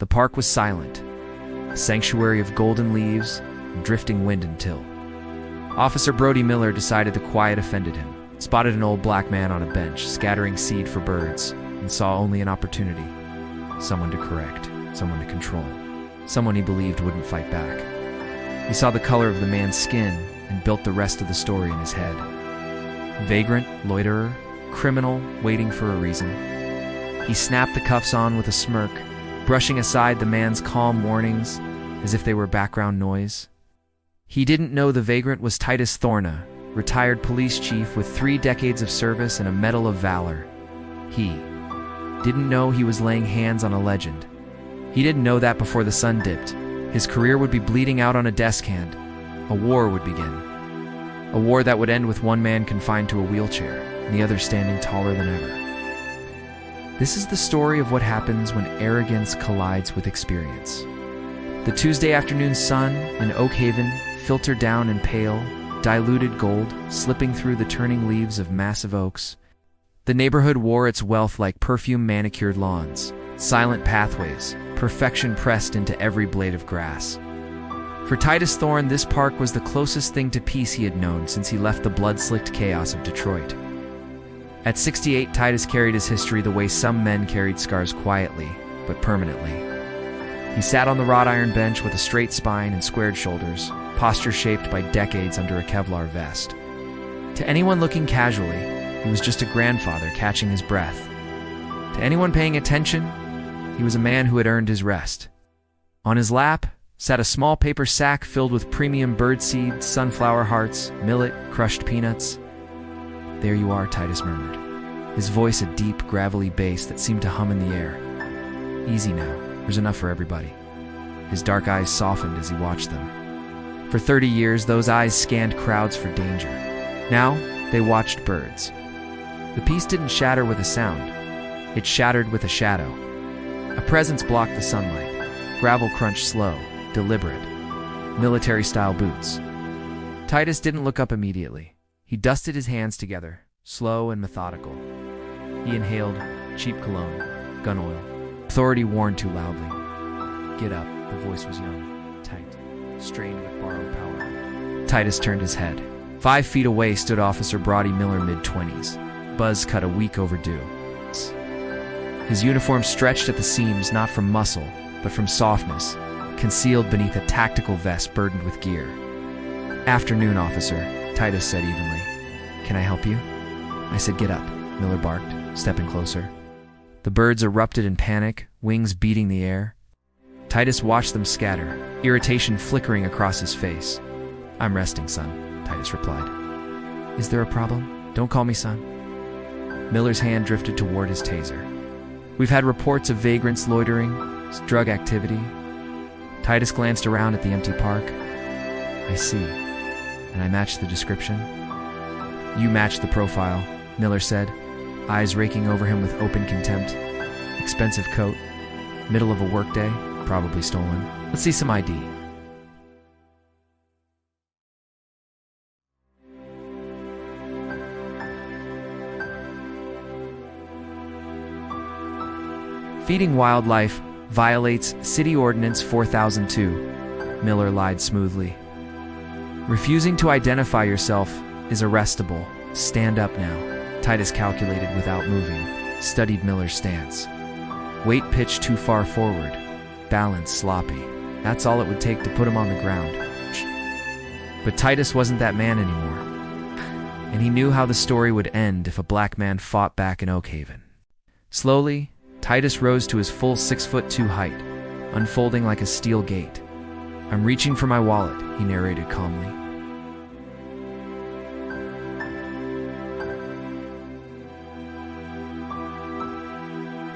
The park was silent, a sanctuary of golden leaves and drifting wind until Officer Brody Miller decided the quiet offended him, spotted an old black man on a bench scattering seed for birds, and saw only an opportunity. Someone to correct, someone to control, someone he believed wouldn't fight back. He saw the color of the man's skin and built the rest of the story in his head. Vagrant, loiterer, criminal, waiting for a reason. He snapped the cuffs on with a smirk, brushing aside the man's calm warnings as if they were background noise. He didn't know the vagrant was Titus Thorna, retired police chief with 3 decades of service and a Medal of Valor. He didn't know he was laying hands on a legend. He didn't know that before the sun dipped, his career would be bleeding out on a desk hand. A war would begin. A war that would end with one man confined to a wheelchair, and the other standing taller than ever. This is the story of what happens when arrogance collides with experience. The Tuesday afternoon sun in Oak Haven filtered down in pale, diluted gold, slipping through the turning leaves of massive oaks. The neighborhood wore its wealth like perfume-manicured lawns, silent pathways, perfection pressed into every blade of grass. For Titus Thorne, this park was the closest thing to peace he had known since he left the blood-slicked chaos of Detroit. At 68, Titus carried his history the way some men carried scars quietly, but permanently. He sat on the wrought iron bench with a straight spine and squared shoulders, posture shaped by decades under a Kevlar vest. To anyone looking casually, he was just a grandfather catching his breath. To anyone paying attention, he was a man who had earned his rest. On his lap sat a small paper sack filled with premium birdseed, sunflower hearts, millet, crushed peanuts. "There you are," Titus murmured, his voice a deep, gravelly bass that seemed to hum in the air. "Easy now, there's enough for everybody." His dark eyes softened as he watched them. For 30 years, those eyes scanned crowds for danger. Now, they watched birds. The peace didn't shatter with a sound. It shattered with a shadow. A presence blocked the sunlight. Gravel crunched slow, deliberate. Military-style boots. Titus didn't look up immediately. He dusted his hands together, slow and methodical. He inhaled cheap cologne, gun oil. Authority warned too loudly. "Get up." The voice was young, tight, strained with borrowed power. Titus turned his head. 5 feet away stood Officer Brody Miller, mid-20s. Buzz cut a week overdue. His uniform stretched at the seams not from muscle, but from softness, concealed beneath a tactical vest burdened with gear. "Afternoon, officer," Titus said evenly. "Can I help you?" "I said get up," Miller barked, stepping closer. The birds erupted in panic, wings beating the air. Titus watched them scatter, irritation flickering across his face. "I'm resting, son," Titus replied. "Is there a problem?" "Don't call me son." Miller's hand drifted toward his taser. "We've had reports of vagrants loitering, drug activity." Titus glanced around at the empty park. "I see. And I matched the description?" "You matched the profile," Miller said, eyes raking over him with open contempt. "Expensive coat. Middle of a workday, probably stolen. Let's see some ID." "Feeding wildlife violates City Ordinance 4002, Miller lied smoothly. "Refusing to identify yourself is arrestable. Stand up now," Titus calculated without moving, studied Miller's stance. Weight pitched too far forward, balance sloppy. That's all it would take to put him on the ground. But Titus wasn't that man anymore, and he knew how the story would end if a black man fought back in Oak Haven. Slowly, Titus rose to his full 6'2" height, unfolding like a steel gate. "I'm reaching for my wallet," he narrated calmly.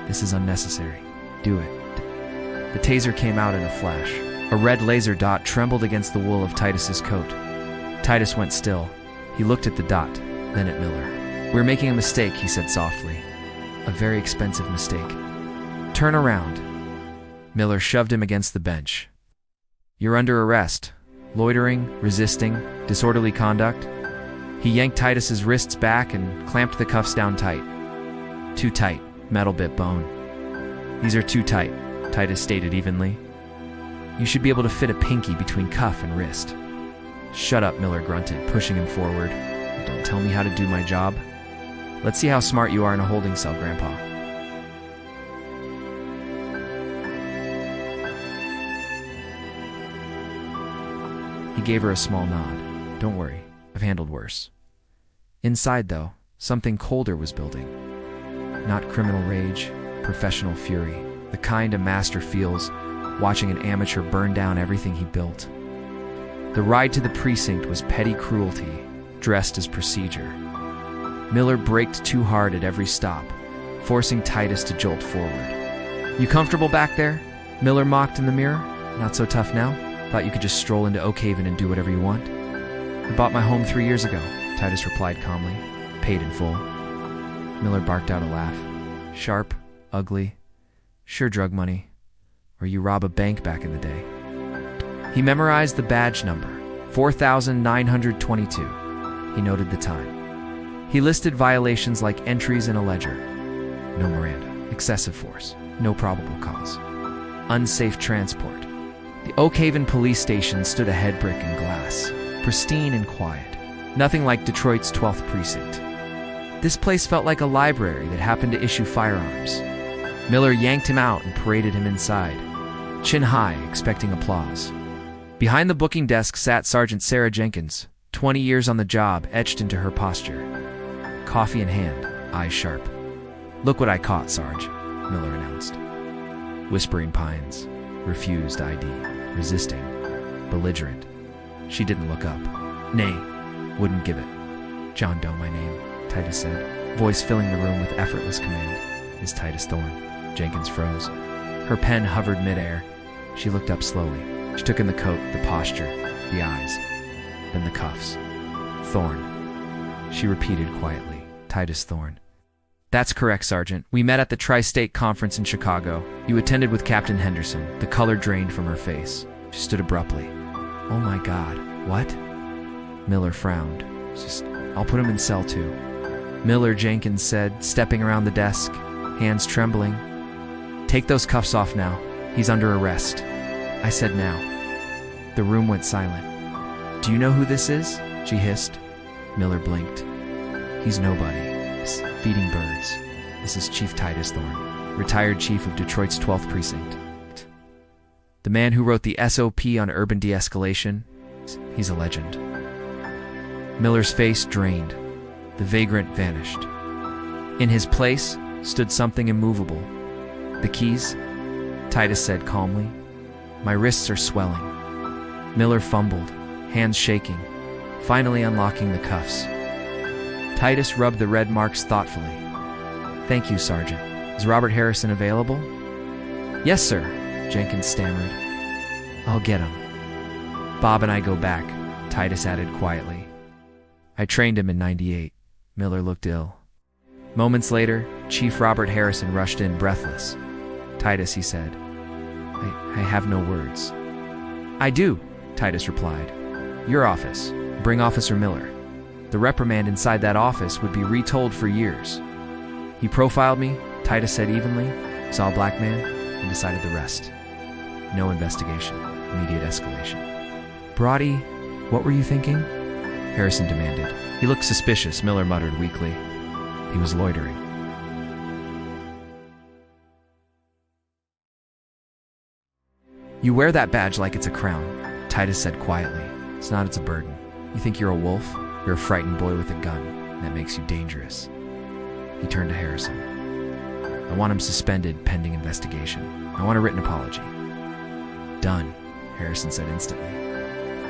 "This is unnecessary. Do it." The taser came out in a flash. A red laser dot trembled against the wool of Titus's coat. Titus went still. He looked at the dot, then at Miller. "We're making a mistake," he said softly. "A very expensive mistake. Turn around." Miller shoved him against the bench. "You're under arrest. Loitering, resisting, disorderly conduct." He yanked Titus's wrists back and clamped the cuffs down tight. "Too tight," metal bit bone. "These are too tight." Titus stated evenly. You should be able to fit a pinky between cuff and wrist. Shut up, Miller grunted, pushing him forward. Don't tell me how to do my job. Let's see how smart you are in a holding cell, Grandpa. He gave her a small nod. Don't worry, I've handled worse. Inside, though, something colder was building. Not criminal rage, professional fury, the kind a master feels watching an amateur burn down everything he built. The ride to the precinct was petty cruelty, dressed as procedure. Miller braked too hard at every stop, forcing Titus to jolt forward. You comfortable back there? Miller mocked in the mirror. Not so tough now? Thought you could just stroll into Oak Haven and do whatever you want? I bought my home 3 years ago, Titus replied calmly. Paid in full. Miller barked out a laugh. Sharp, ugly, sure drug money. Or you rob a bank back in the day. He memorized the badge number, 4,922. He noted the time. He listed violations like entries in a ledger. No Miranda, excessive force, no probable cause. Unsafe transport. The Oak Haven police station stood a head brick in glass, pristine and quiet. Nothing like Detroit's 12th precinct. This place felt like a library that happened to issue firearms. Miller yanked him out and paraded him inside, chin high, expecting applause. Behind the booking desk sat Sergeant Sarah Jenkins, 20 years on the job etched into her posture. Coffee in hand, eyes sharp. Look what I caught, Sarge, Miller announced. Whispering Pines, refused ID, resisting, belligerent. She didn't look up. Nay, wouldn't give it. John Doe, my name, Titus said, voice filling the room with effortless command. Is Titus Thorne? Jenkins froze. Her pen hovered midair. She looked up slowly. She took in the coat, the posture, the eyes, then the cuffs. Thorne. She repeated quietly. Titus Thorne. That's correct, Sergeant. We met at the Tri-State Conference in Chicago. You attended with Captain Henderson. The color drained from her face. She stood abruptly. Oh my God, what? Miller frowned. I'll put him in cell 2. Miller, Jenkins said, stepping around the desk, hands trembling. Take those cuffs off now. He's under arrest. I said now. The room went silent. Do you know who this is? She hissed. Miller blinked. He's nobody. Feeding birds. This is Chief Titus Thorne, retired chief of Detroit's 12th precinct. The man who wrote the SOP on urban de-escalation. He's a legend. Miller's face drained. The vagrant vanished. In his place stood something immovable. The keys? Titus said calmly. My wrists are swelling. Miller fumbled, hands shaking, finally unlocking the cuffs. Titus rubbed the red marks thoughtfully. Thank you, Sergeant. Is Robert Harrison available? Yes, sir, Jenkins stammered. I'll get him. Bob and I go back, Titus added quietly. I trained him in '98. Miller looked ill. Moments later, Chief Robert Harrison rushed in breathless. Titus, he said. I have no words. I do, Titus replied. Your office. Bring Officer Miller. The reprimand inside that office would be retold for years. He profiled me, Titus said evenly, saw a black man, and decided the rest. No investigation. Immediate escalation. Brody, what were you thinking? Harrison demanded. He looked suspicious, Miller muttered weakly. He was loitering. You wear that badge like it's a crown, Titus said quietly. It's not, it's a burden. You think you're a wolf? You're a frightened boy with a gun. And that makes you dangerous. He turned to Harrison. I want him suspended pending investigation. I want a written apology. Done, Harrison said instantly.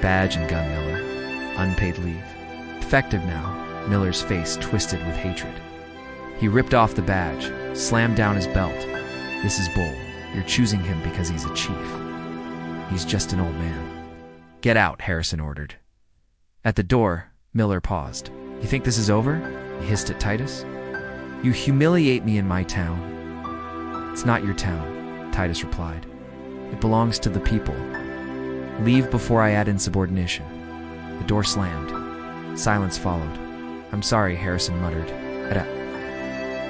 Badge and gun, Miller. Unpaid leave. Effective now. Miller's face twisted with hatred. He ripped off the badge, slammed down his belt. This is bull. You're choosing him because he's a chief. He's just an old man. Get out, Harrison ordered. At the door, Miller paused. You think this is over? He hissed at Titus. You humiliate me in my town. It's not your town, Titus replied. It belongs to the people. Leave before I add insubordination. The door slammed. Silence followed. I'm sorry, Harrison muttered.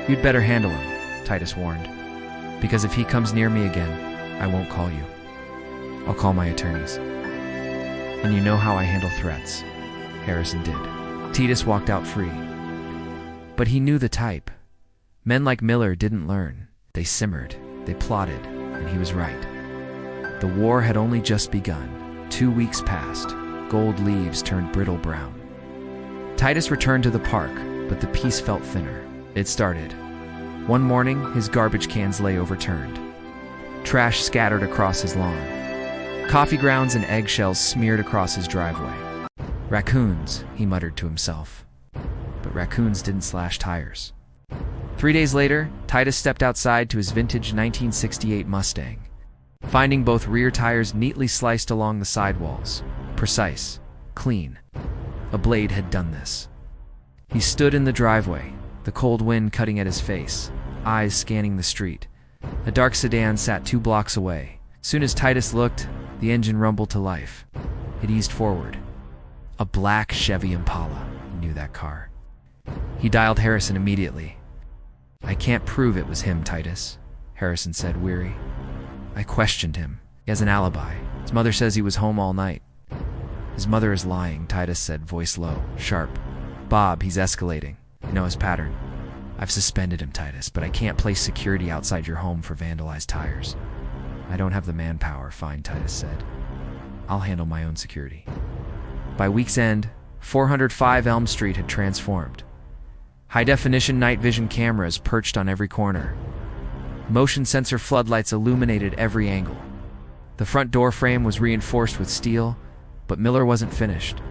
You'd better handle him, Titus warned. Because if he comes near me again, I won't call you. I'll call my attorneys. And you know how I handle threats. Harrison did. Titus walked out free. But he knew the type. Men like Miller didn't learn. They simmered, they plotted, and he was right. The war had only just begun. 2 weeks passed. Gold leaves turned brittle brown. Titus returned to the park, but the peace felt thinner. It started. One morning, his garbage cans lay overturned. Trash scattered across his lawn. Coffee grounds and eggshells smeared across his driveway. Raccoons, he muttered to himself. But raccoons didn't slash tires. 3 days later, Titus stepped outside to his vintage 1968 Mustang, finding both rear tires neatly sliced along the sidewalls. Precise, clean. A blade had done this. He stood in the driveway, the cold wind cutting at his face, eyes scanning the street. A dark sedan sat 2 blocks away. Soon as Titus looked, the engine rumbled to life. It eased forward. A black Chevy Impala. He knew that car. He dialed Harrison immediately. I can't prove it was him, Titus, Harrison said, weary. I questioned him. He has an alibi. His mother says he was home all night. His mother is lying, Titus said, voice low, sharp. Bob, he's escalating. You know his pattern. I've suspended him, Titus, but I can't place security outside your home for vandalized tires. I don't have the manpower, fine, Titus said. I'll handle my own security. By week's end, 405 Elm Street had transformed. High-definition night vision cameras perched on every corner. Motion sensor floodlights illuminated every angle. The front door frame was reinforced with steel, but Miller wasn't finished.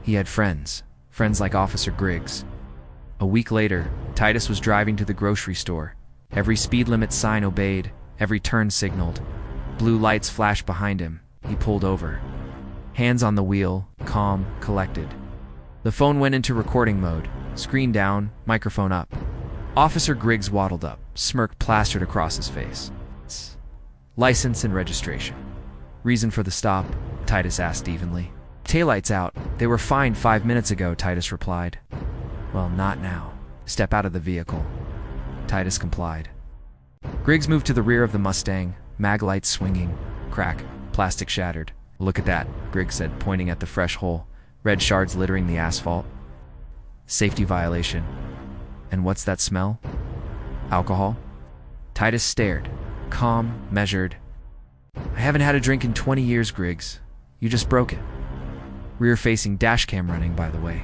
He had friends like Officer Griggs. A week later, Titus was driving to the grocery store. Every speed limit sign obeyed, every turn signaled. Blue lights flashed behind him. He pulled over. Hands on the wheel, calm, collected. The phone went into recording mode, screen down, microphone up. Officer Griggs waddled up, smirk plastered across his face. License and registration. Reason for the stop? Titus asked evenly. Taillights out. They were fine 5 minutes ago, Titus replied. Well, not now. Step out of the vehicle. Titus complied. Griggs moved to the rear of the Mustang, mag lights swinging. Crack. Plastic shattered. Look at that, Griggs said, pointing at the fresh hole. Red shards littering the asphalt. Safety violation. And what's that smell? Alcohol? Titus stared. Calm, measured. I haven't had a drink in 20 years, Griggs. You just broke it. Rear-facing dashcam running, by the way.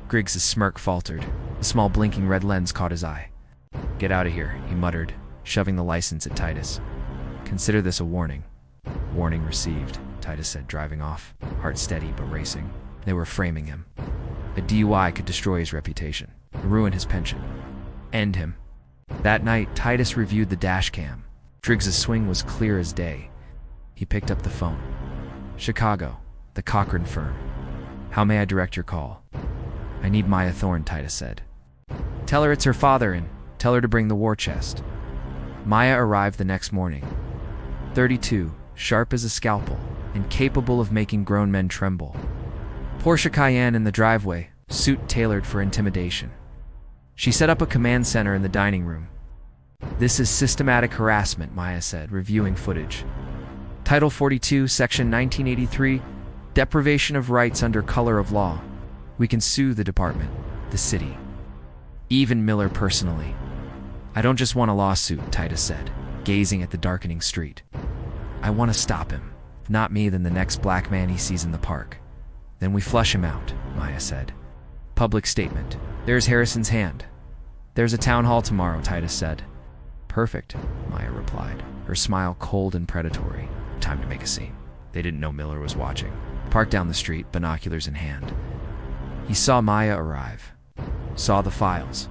Griggs' smirk faltered. The small blinking red lens caught his eye. Get out of here, he muttered, shoving the license at Titus. Consider this a warning. Warning received, Titus said, driving off, heart steady but racing. They were framing him. A DUI could destroy his reputation, ruin his pension, end him. That night, Titus reviewed the dashcam. Griggs' swing was clear as day. He picked up the phone. Chicago, the Cochran firm. How may I direct your call? I need Maya Thorne, Titus said. Tell her it's her father and tell her to bring the war chest. Maya arrived the next morning. 32, sharp as a scalpel, and capable of making grown men tremble. Porsche Cayenne in the driveway, suit tailored for intimidation. She set up a command center in the dining room. This is systematic harassment, Maya said, reviewing footage. Title 42, Section 1983, deprivation of rights under color of law. We can sue the department, the city, even Miller personally. I don't just want a lawsuit, Titus said, gazing at the darkening street. I want to stop him. If not me, then the next black man he sees in the park. Then we flush him out, Maya said. Public statement. There's Harrison's hand. There's a town hall tomorrow, Titus said. Perfect, Maya replied, her smile cold and predatory. Time to make a scene. They didn't know Miller was watching. Parked down the street, binoculars in hand. He saw Maya arrive. Saw the files.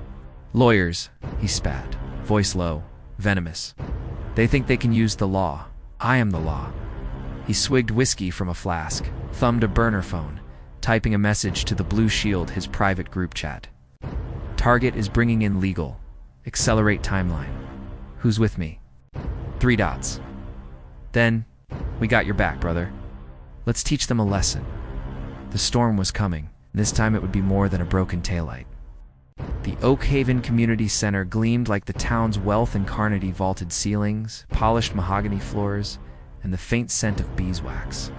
Lawyers, he spat, voice low, venomous. They think they can use the law. I am the law. He swigged whiskey from a flask, thumbed a burner phone, typing a message to the Blue Shield, his private group chat. Target is bringing in legal. Accelerate timeline. Who's with me? 3 dots. Then, we got your back, brother. Let's teach them a lesson. The storm was coming. This time it would be more than a broken taillight. The Oak Haven Community Center gleamed like the town's wealth in Carnegie vaulted ceilings, polished mahogany floors, and the faint scent of beeswax.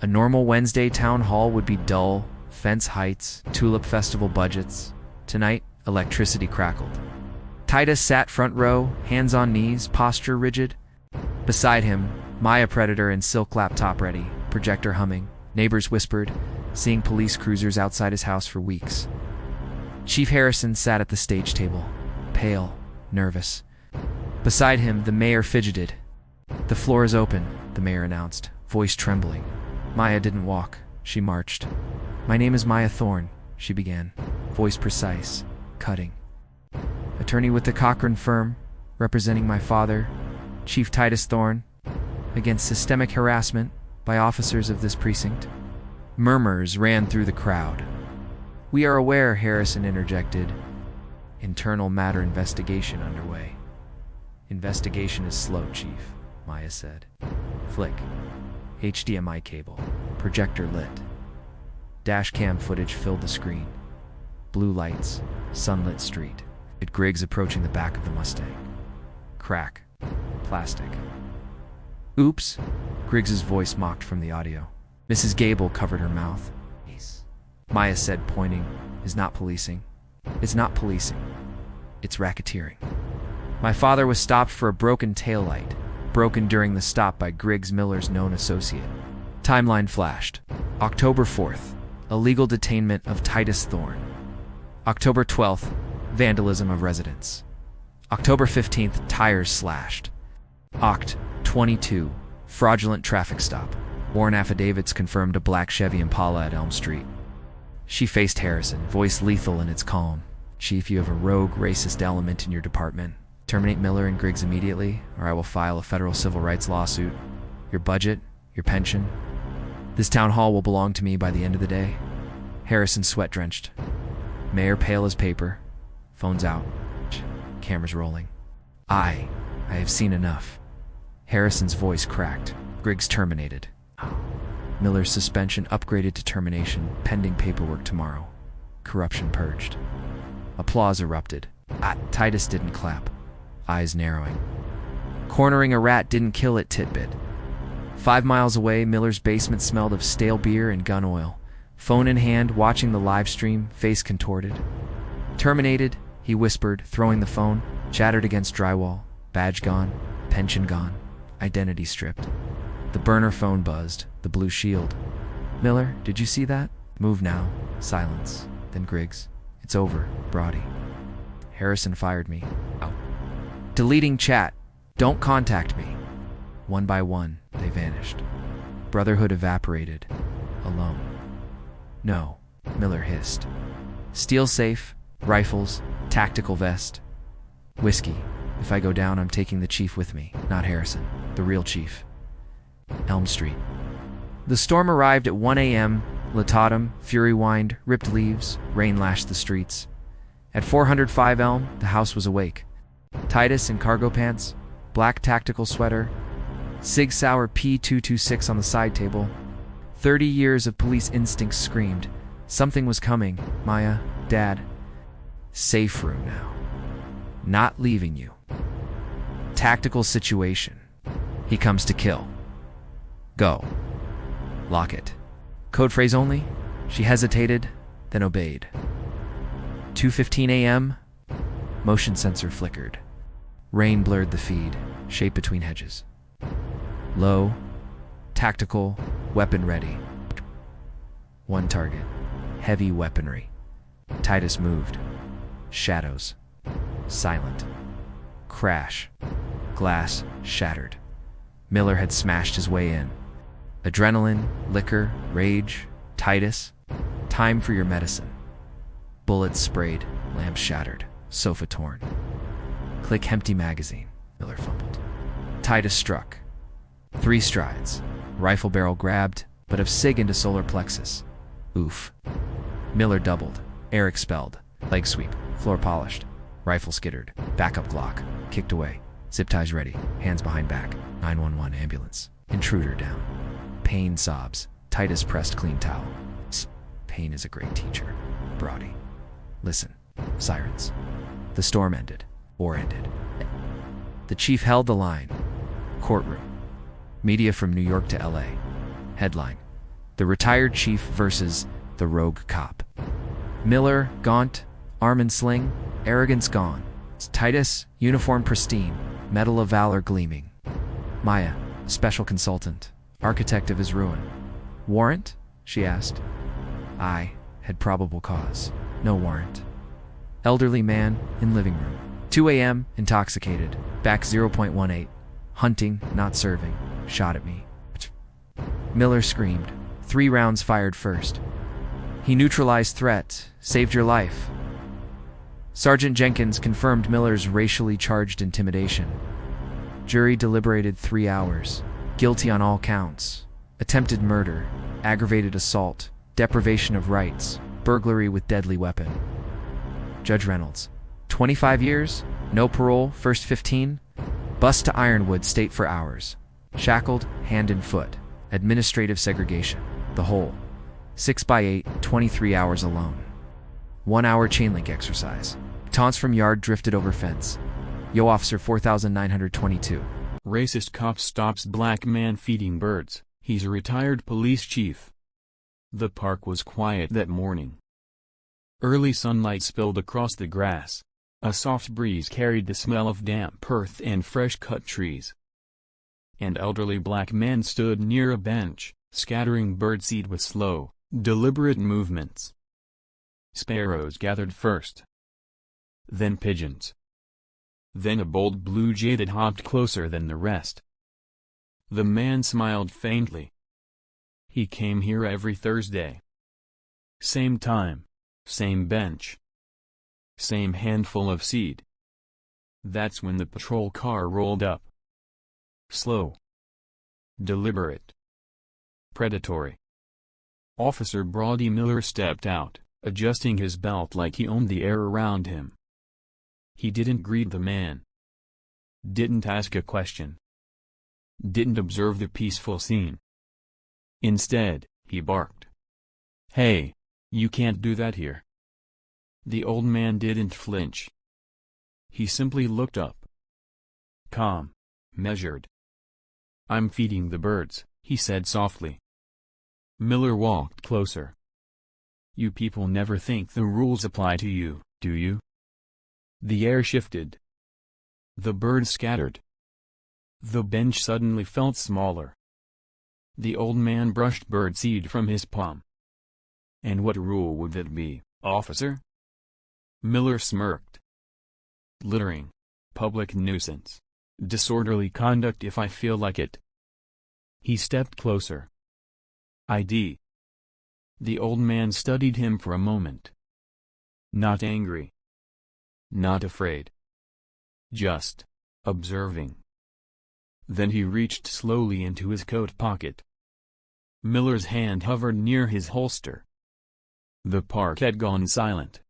A normal Wednesday town hall would be dull, fence heights, tulip festival budgets. Tonight, electricity crackled. Titus sat front row, hands on knees, posture rigid. Beside him, Maya Predator in silk laptop ready, projector humming. Neighbors whispered, seeing police cruisers outside his house for weeks. Chief Harrison sat at the stage table, pale, nervous. Beside him, the mayor fidgeted. "The floor is open," the mayor announced, voice trembling. Maya didn't walk. She marched. "My name is Maya Thorne," she began, voice precise, cutting. "Attorney with the Cochran firm, representing my father, Chief Titus Thorne, against systemic harassment by officers of this precinct." Murmurs ran through the crowd. "We are aware," Harrison interjected. "Internal matter investigation underway." "Investigation is slow, Chief," Maya said. Flick. HDMI cable. Projector lit. Dash cam footage filled the screen. Blue lights. Sunlit street. Griggs approaching the back of the Mustang. Crack. Plastic. "Oops," Griggs's voice mocked from the audio. Mrs. Gable covered her mouth. Maya said, pointing, "Is not policing. It's not policing. It's racketeering." "My father was stopped for a broken taillight, broken during the stop by Griggs Miller's known associate." Timeline flashed. October 4th, illegal detainment of Titus Thorne. October 12th, vandalism of residence. October 15th, tires slashed. Oct. 22, fraudulent traffic stop. Warrant affidavits confirmed a black Chevy Impala at Elm Street. She faced Harrison, voice lethal in its calm. "Chief, you have a rogue, racist element in your department. Terminate Miller and Griggs immediately, or I will file a federal civil rights lawsuit. Your budget, your pension. This town hall will belong to me by the end of the day." Harrison sweat-drenched. Mayor pale as paper. Phones out. Cameras rolling. I have seen enough." Harrison's voice cracked. "Griggs terminated. Miller's suspension upgraded to termination, pending paperwork tomorrow. Corruption purged." Applause erupted. Titus didn't clap. Eyes narrowing. "Cornering a rat didn't kill it, Titbit." 5 miles away, Miller's basement smelled of stale beer and gun oil. Phone in hand, watching the live stream, face contorted. "Terminated," he whispered, throwing the phone. Shattered against drywall. Badge gone. Pension gone. Identity stripped. The burner phone buzzed. The blue shield. "Miller, did you see that?" "Move now." Silence. Then Griggs. "It's over, Brody." "Harrison fired me." "Out." "Deleting chat. Don't contact me." One by one, they vanished. Brotherhood evaporated. Alone. "No," Miller hissed. "Steel safe, rifles, tactical vest. Whiskey. If I go down, I'm taking the chief with me, not Harrison, the real chief." Elm Street. The storm arrived at 1 a.m. Latautum, fury whined, ripped leaves, rain lashed the streets. At 405 Elm, the house was awake. Titus in cargo pants, black tactical sweater, Sig Sauer P226 on the side table. 30 years of police instincts screamed. Something was coming. "Maya, Dad. Safe room now. Not leaving you. Tactical situation. He comes to kill. Go. Lock it." Code phrase only? She hesitated, then obeyed. 2:15 a.m. Motion sensor flickered. Rain blurred the feed, shape between hedges. Low, tactical, weapon ready. One target. Heavy weaponry. Titus moved. Shadows. Silent. Crash. Glass shattered. Miller had smashed his way in. Adrenaline, liquor, rage. Titus. Time for your medicine. Bullets sprayed. Lamps shattered. Sofa torn. Click empty magazine. Miller fumbled. Titus struck. 3 strides. Rifle barrel grabbed, but of Sig into solar plexus. Oof. Miller doubled. Air expelled. Leg sweep. Floor polished. Rifle skittered. Backup Glock. Kicked away. Zip ties ready. Hands behind back. 911 ambulance. Intruder down. Pain sobs. Titus pressed clean towel. Pain is a great teacher. Brody. Listen. Sirens. The storm ended, or ended. The chief held the line. Courtroom. Media from New York to LA. Headline: The retired chief versus the rogue cop. Miller, gaunt, arm and sling, arrogance gone. Titus, uniform pristine, medal of valor gleaming. Maya, special consultant, architect of his ruin. Warrant? She asked. I had probable cause. No warrant. Elderly man, in living room. 2 a.m., intoxicated, back 0.18. Hunting, not serving. Shot at me. Miller screamed. 3 rounds fired first. He neutralized threat, saved your life. Sergeant Jenkins confirmed Miller's racially charged intimidation. Jury deliberated 3 hours. Guilty on all counts. Attempted murder, aggravated assault, deprivation of rights, burglary with deadly weapon. Judge Reynolds. 25 years, no parole, first 15. Bus to Ironwood State for hours. Shackled, hand and foot. Administrative segregation. The whole. 6 by 8, 23 hours alone. 1 hour chain link exercise. Taunts from yard drifted over fence. Yo Officer 4922. Racist cop stops black man feeding birds. He's a retired police chief. The park was quiet that morning. Early sunlight spilled across the grass. A soft breeze carried the smell of damp earth and fresh-cut trees. An elderly black man stood near a bench, scattering birdseed with slow, deliberate movements. Sparrows gathered first. Then pigeons. Then a bold blue jay that hopped closer than the rest. The man smiled faintly. He came here every Thursday. Same time, same bench. Same handful of seed. That's when the patrol car rolled up. Slow. Deliberate. Predatory. Officer Brody Miller stepped out, adjusting his belt like he owned the air around him. He didn't greet the man. Didn't ask a question. Didn't observe the peaceful scene. Instead, he barked. Hey, you can't do that here. The old man didn't flinch. He simply looked up. Calm, measured. I'm feeding the birds, he said softly. Miller walked closer. You people never think the rules apply to you, do you? The air shifted. The birds scattered. The bench suddenly felt smaller. The old man brushed birdseed from his palm. And what rule would that be, officer? Miller smirked. Littering. Public nuisance. Disorderly conduct if I feel like it. He stepped closer. ID. The old man studied him for a moment. Not angry. Not afraid. Just observing. Then he reached slowly into his coat pocket. Miller's hand hovered near his holster. The park had gone silent.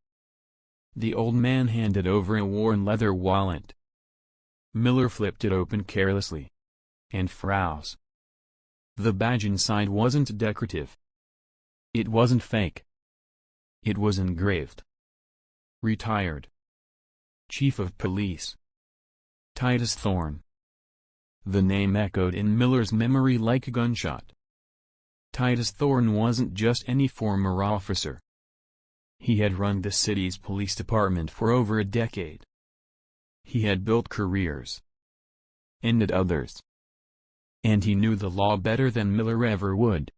The old man handed over a worn leather wallet. Miller flipped it open carelessly. And froze. The badge inside wasn't decorative. It wasn't fake. It was engraved. Retired. Chief of Police. Titus Thorne. The name echoed in Miller's memory like a gunshot. Titus Thorne wasn't just any former officer. He had run the city's police department for over a decade. He had built careers. Ended others. And he knew the law better than Miller ever would.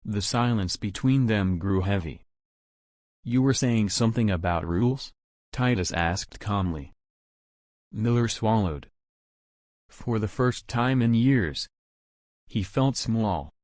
The silence between them grew heavy. You were saying something about rules? Titus asked calmly. Miller swallowed. For the first time in years. He felt small,